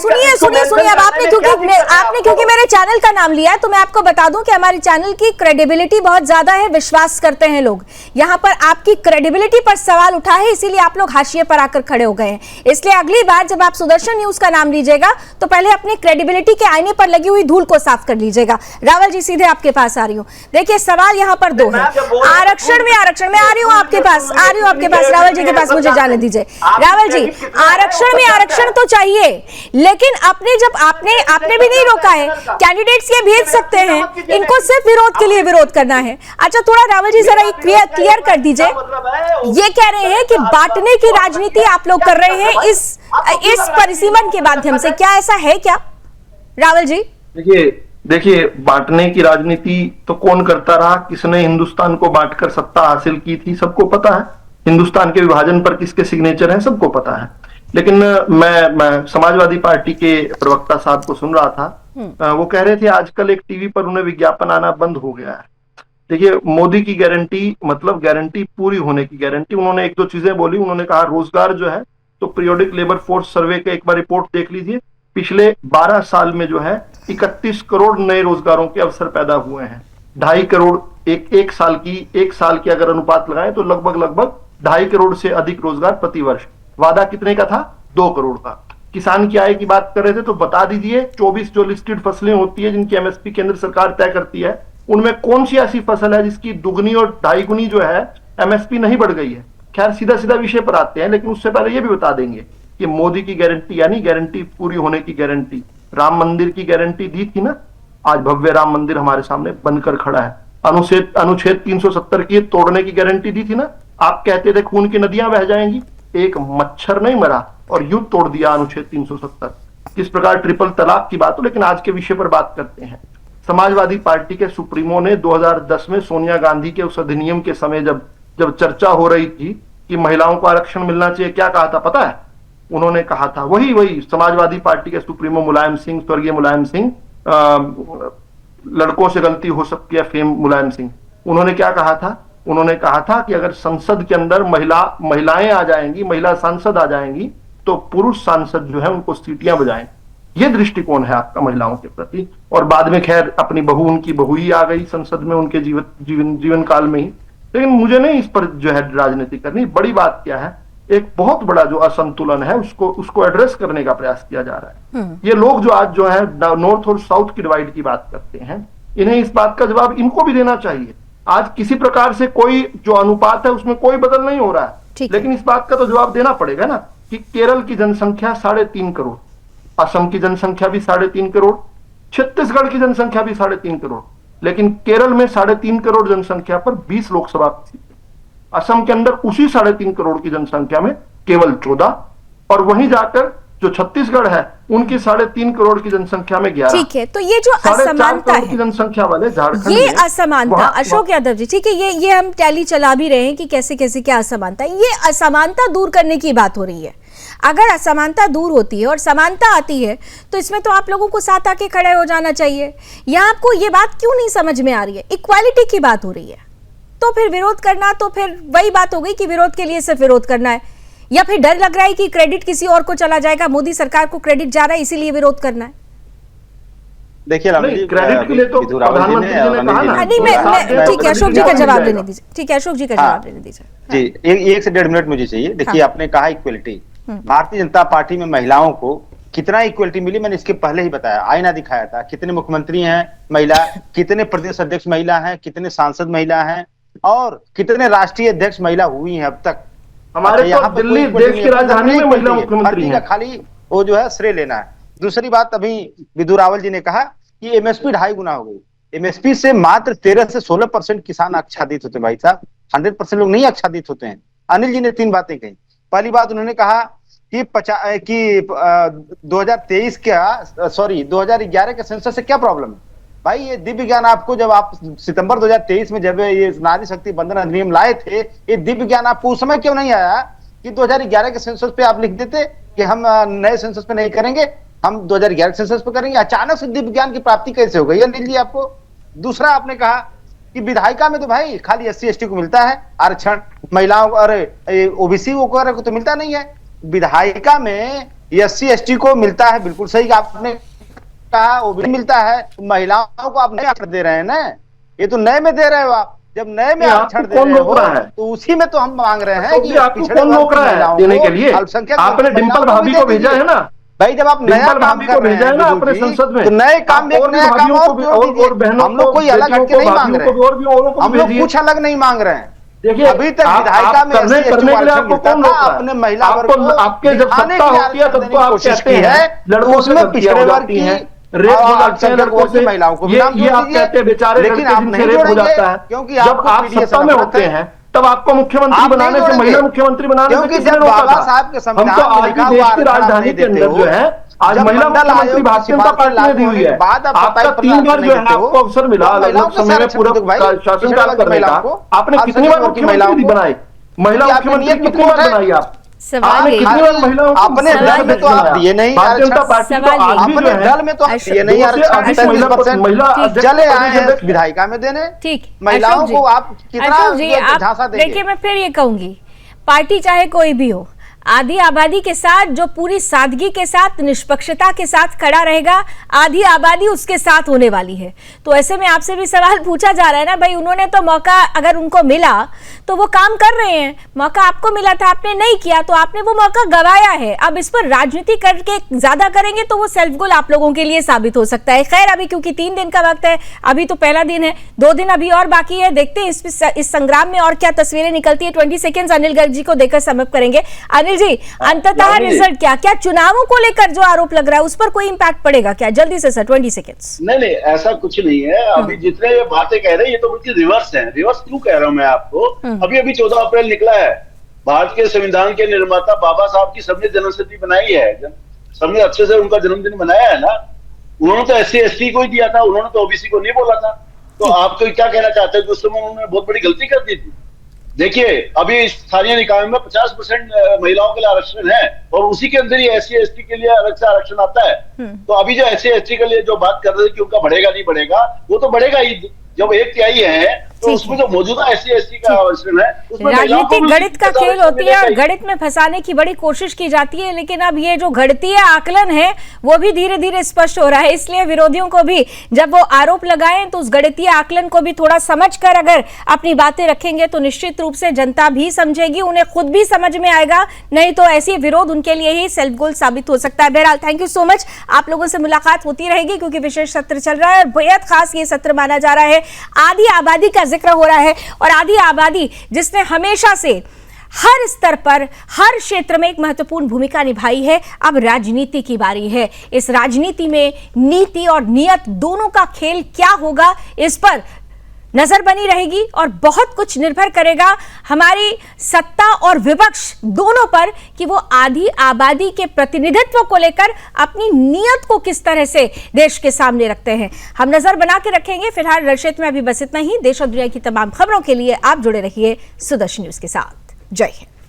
सुनिए। अब आपने क्योंकि मेरे चैनल का नाम लिया है तो मैं आपको बता दूं कि हमारे चैनल की क्रेडिबिलिटी बहुत ज्यादा है, विश्वास करते हैं लोग। यहाँ पर आपकी क्रेडिबिलिटी पर सवाल उठा है, इसीलिए आप लोग हाशिए पर आकर खड़े हो गए हैं। इसलिए अगली बार जब आप सुदर्शन न्यूज का नाम लीजिएगा तो पहले अपनी क्रेडिबिलिटी के आईने पर लगी हुई धूल को साफ कर लीजिएगा। रावल जी, सीधे आपके पास आ रही हूं। देखिए सवाल यहाँ पर दो है। आरक्षण में आ रही हूं आपके पास, रावल जी के पास, मुझे जाने दीजिए। रावल जी, आरक्षण में आरक्षण तो चाहिए, लेकिन आपने भी नहीं रोका है। कैंडिडेट्स ये भेज सकते हैं, इनको सिर्फ विरोध के लिए विरोध करना है। अच्छा, थोड़ा रावल जी जरा क्लियर कर दीजिए। ये कह रहे हैं कि बांटने की राजनीति आप लोग कर रहे हैं इस परिसीमन के माध्यम से, क्या ऐसा है क्या रावल जी? देखिए बांटने की राजनीति तो कौन करता रहा, किसने हिंदुस्तान को बांटकर सत्ता हासिल की थी, सबको पता है। हिंदुस्तान के विभाजन पर किसके सिग्नेचर हैं, सबको पता है। लेकिन मैं समाजवादी पार्टी के प्रवक्ता साहब को सुन रहा था, वो कह रहे थे आजकल एक टीवी पर उन्हें विज्ञापन आना बंद हो गया है। देखिए, मोदी की गारंटी मतलब गारंटी पूरी होने की गारंटी। उन्होंने एक दो चीजें बोली। उन्होंने कहा रोजगार जो है तो पीरियोडिक लेबर फोर्स सर्वे का एक बार रिपोर्ट देख लीजिए, पिछले 12 साल में जो है 31 करोड़ नए रोजगारों के अवसर पैदा हुए हैं। 2.5 करोड़ एक साल की अगर अनुपात लगाएं तो लगभग 2.5 करोड़ से अधिक रोजगार प्रति वर्ष। वादा कितने का था? 2 करोड़ का। किसान की आय की बात कर रहे थे तो बता दीजिए, 24 जो लिस्टेड फसलें होती है जिनकी एमएसपी केंद्र सरकार तय करती है, उनमें कौन सी ऐसी फसल है जिसकी दुगनी और 2.5 गुनी जो है एमएसपी नहीं बढ़ गई है? खैर, सीधा विषय पर आते हैं, लेकिन उससे पहले ये भी बता देंगे कि मोदी की गारंटी यानी गारंटी पूरी होने की गारंटी, राम मंदिर की गारंटी दी थी ना, आज भव्य राम मंदिर हमारे सामने बनकर खड़ा है। अनुच्छेद 370 की तोड़ने की गारंटी दी थी ना, आप कहते थे खून की नदियां बह जाएंगी, एक मच्छर नहीं मरा और युद्ध तोड़ दिया अनुच्छेद 370। किस प्रकार ट्रिपल तलाक की बात हो, लेकिन आज के विषय पर बात करते हैं। समाजवादी पार्टी के सुप्रीमो ने 2010 में सोनिया गांधी के उस अधिनियम के समय जब चर्चा हो रही थी कि महिलाओं को आरक्षण मिलना चाहिए, क्या कहा था पता है? उन्होंने कहा था वही समाजवादी पार्टी के सुप्रीमो मुलायम सिंह, स्वर्गीय मुलायम सिंह, लड़कों से गलती हो सकती है फेम मुलायम सिंह, उन्होंने क्या कहा था? उन्होंने कहा था कि अगर संसद के अंदर महिलाएं आ जाएंगी, महिला सांसद आ जाएंगी तो पुरुष सांसद जो है उनको सीटियां बजाएंगे। ये दृष्टिकोण है आपका महिलाओं के प्रति। और बाद में खैर अपनी उनकी बहू ही आ गई संसद में उनके जीवन काल में ही। लेकिन मुझे नहीं इस पर जो है राजनीति करनी। बड़ी बात क्या है, एक बहुत बड़ा जो असंतुलन है उसको एड्रेस करने का प्रयास किया जा रहा है। ये लोग जो आज जो है नॉर्थ और साउथ की डिवाइड की बात करते हैं, इन्हें इस बात का जवाब इनको भी देना चाहिए। आज किसी प्रकार से कोई जो अनुपात है उसमें कोई बदल नहीं हो रहा है, लेकिन इस बात का तो जवाब देना पड़ेगा ना कि केरल की जनसंख्या 3.5 करोड़, असम की जनसंख्या भी 3.5 करोड़, छत्तीसगढ़ की जनसंख्या भी 3.5 करोड़, लेकिन केरल में 3.5 करोड़ जनसंख्या पर 20 लोकसभा सीटें। असम के अंदर उसी 3.5 करोड़ की जनसंख्या में केवल 14, और वहीं जाकर जो छत्तीसगढ़ है उनकी 3.5 करोड़ की जनसंख्या में 11। ठीक है, तो ये जो असमानता है, की जनसंख्या वाले झारखंड, ये असमानता, अशोक यादव जी, ठीक है, ये हम टैली चला भी रहे हैं कि कैसे कैसे क्या असमानता है। ये असमानता दूर करने की बात हो रही है। अगर असमानता दूर होती है और समानता आती है तो इसमें तो आप लोगों को साथ आके खड़े हो जाना चाहिए। यहाँ आपको ये बात क्यों नहीं समझ में आ रही है? इक्वालिटी की बात हो रही है तो फिर विरोध करना, तो फिर वही बात हो गई कि विरोध के लिए सिर्फ विरोध करना है, या फिर डर लग रहा है कि क्रेडिट किसी और को चला जाएगा, मोदी सरकार को क्रेडिट जा रहा है इसीलिए विरोध करना है। देखिए क्रेडिट के लिए तो प्रधानमंत्री जी ने कहा ना। नहीं, मैं ठीक है, अशोक जी का जवाब लेने दीजिए। ठीक है, अशोक जी का जवाब लेने दीजिए जी। 1 से 1.5 मिनट मुझे चाहिए। देखिए, आपने कहा इक्वलिटी, भारतीय जनता पार्टी में महिलाओं को कितना इक्वलिटी मिली, मैंने इसके पहले ही बताया, आईना दिखाया था। कितने मुख्यमंत्री हैं महिला, कितने प्रदेश अध्यक्ष महिला हैं, कितने सांसद महिला हैं, और कितने राष्ट्रीय अध्यक्ष महिला हुई हैं अब तक। हमारे यहाँ दिल्ली देश की राजधानी में महिला मुख्यमंत्री हैं। खाली वो जो है श्रेय लेना है। दूसरी बात, अभी विधु रावल जी ने कहा कि एमएसपी 2.5 गुना हो गई। एमएसपी से मात्र 13 से 16% किसान आच्छादित होते हैं भाई साहब, 100% लोग नहीं आच्छादित होते हैं। अनिल जी ने 3 बातें कही। पहली बात उन्होंने कहा कि 2011 के सेंसस से क्या प्रॉब्लम है भाई। ये दिव्य ज्ञान आपको, जब आप सितंबर 2023 में जब ये नारी शक्ति बंधन अधिनियम लाए थे, ये दिव्य ज्ञान आपको उस समय क्यों नहीं आया कि 2011 के सेंसस पे आप लिख देते कि हम नए सेंसस पे नहीं करेंगे, हम 2011 के सेंसस पे करेंगे। अचानक से दिव्य ज्ञान की प्राप्ति कैसे हो गई अनिल जी आपको? दूसरा, आपने कहा कि विधायिका में तो भाई खाली SC/ST को मिलता है आरक्षण, महिलाओं को, अरे OBC को तो मिलता नहीं है। विधायिका में SC/ST को मिलता है, बिल्कुल सही आपने कहा, OBC मिलता है। महिलाओं को आप नए आरक्षण दे रहे हैं ना, ये तो नए में दे रहे हो आप। जब नए में आरक्षण दे रहे हो तो उसी में तो हम मांग रहे हैं कि आपको कौन रोक रहा है देने के लिए? आपने डिंपल भाभी को भेजा है ना भाई, जब आप नया काम कर रहे हैं ना अपने संसद में, तो नए काम में नया काम और बहनों, हम लोग कोई अलग हटके नहीं मांग रहे, हम लोग कुछ अलग नहीं मांग रहे हैं। देखिए, अभी तक विधायिका में करने के लिए आपको कौन रोक रहा है? अपने महिला वर्ग को आपके जब सत्ता होती है तब तो आप कहते हैं लड़कों उसमें पिछड़े वर्ग की रेप हो जाते हैं लड़कों से, महिलाओं को ये आप कहते हैं बेचारे, लेकिन आप नहीं रेप हो जाता है। क्योंकि जब आप सत्ता में होते हैं तब आपको मुख्यमंत्री बनाने से, महिला मुख्यमंत्री बनाने से किसने रोका था? हम तो आज भी देश की राजधानी के अंदर जो है आज महिला मुख्यमंत्री भारतीय जनता पार्टी ने दी हुई है। आपका 3 बार जो है आपको अवसर मिला अलग समय में पूरा शासनकाल करने का। आपने कितनी बार मुख्यमंत्री बनाई? महिला मुख्यमंत्री कितनी बार बनाई आप? अपने दल में तो आप दिए नहीं, भारतीय जनता पार्टी को अपने दल में तो आप दिए नहीं, महिला चले आए हैं विधायिका में देने। ठीक, महिलाओं को आप कितना झांसा देंगे? देखिए, मैं फिर ये कहूंगी, पार्टी चाहे कोई भी हो, आधी आबादी के साथ जो पूरी सादगी के साथ, निष्पक्षता के साथ खड़ा रहेगा, आधी आबादी उसके साथ होने वाली है। तो ऐसे में आपसे भी सवाल पूछा जा रहा है ना भाई, उन्होंने तो मौका अगर उनको मिला तो वो काम कर रहे हैं। मौका आपको मिला था, आपने नहीं किया, तो आपने वो मौका गवाया है। अब इस पर राजनीति करके ज्यादा करेंगे तो वो सेल्फ गोल आप लोगों के लिए साबित हो सकता है। खैर, अभी क्योंकि 3 दिन का वक्त है, अभी तो पहला दिन है, 2 दिन अभी और बाकी है। देखते हैं इस संग्राम में और क्या तस्वीरें निकलती है। 20 सेकेंड अनिल गर्ग जी को देकर समाप्त करेंगे। अनिल जी, अंततः रिजल्ट क्या चुनावों को लेकर जो आरोप लग रहा है उस पर कोई इंपैक्ट पड़ेगा क्या? जल्दी से सर, 20 सेकेंड्स। नहीं, ऐसा कुछ नहीं है। अभी जितने ये बातें कह रहे हैं ये तो बिल्कुल रिवर्स है। रिवर्स क्यों कह रहा हूं मैं आपको? अभी 14 अप्रैल निकला है, भारत के संविधान के निर्माता बाबा साहब की सबने जन्मशती बनाई है, सबने अच्छे से उनका जन्मदिन मनाया है ना। उन्होंने तो SC/ST को ही दिया था, उन्होंने तो OBC को नहीं बोला था। तो आप तो क्या कहना चाहते हैं? उस समय उन्होंने बहुत बड़ी गलती कर दी थी। देखिए, अभी स्थानीय निकाय में 50% महिलाओं के लिए आरक्षण है और उसी के अंदर ही SC/ST के लिए अलग से आरक्षण आता है। तो अभी जो SC/ST के लिए जो बात कर रहे हैं कि उनका बढ़ेगा नहीं बढ़ेगा, वो तो बढ़ेगा ही। जब 1/3 है तो उसमें जो मौजूदा SC/ST का आरक्षण है, राजनीतिक गणित का खेल होती है और गणित में फंसाने की बड़ी कोशिश की जाती है। लेकिन अब ये जो गणितीय आकलन है वो भी धीरे धीरे स्पष्ट हो रहा है। इसलिए विरोधियों को भी जब वो आरोप लगाएं तो उस गणितीय आकलन को भी थोड़ा समझकर अगर अपनी बातें रखेंगे तो निश्चित रूप से जनता भी समझेगी, उन्हें खुद भी समझ में आएगा। नहीं तो ऐसी विरोध उनके लिए ही सेल्फ गोल साबित हो सकता है। बहरहाल, थैंक यू सो मच। आप लोगों से मुलाकात होती रहेगी क्योंकि विशेष सत्र चल रहा है और बेहद खास ये सत्र माना जा रहा है। आधी आबादी का जिक्र हो रहा है और आधी आबादी जिसने हमेशा से हर स्तर पर, हर क्षेत्र में एक महत्वपूर्ण भूमिका निभाई है। अब राजनीति की बारी है। इस राजनीति में नीति और नियत दोनों का खेल क्या होगा, इस पर नजर बनी रहेगी और बहुत कुछ निर्भर करेगा हमारी सत्ता और विपक्ष दोनों पर कि वो आधी आबादी के प्रतिनिधित्व को लेकर अपनी नीयत को किस तरह से देश के सामने रखते हैं। हम नजर बना के रखेंगे। फिलहाल रशियत में अभी बस इतना ही। देश और दुनिया की तमाम खबरों के लिए आप जुड़े रहिए सुदर्शन न्यूज के साथ। जय हिंद।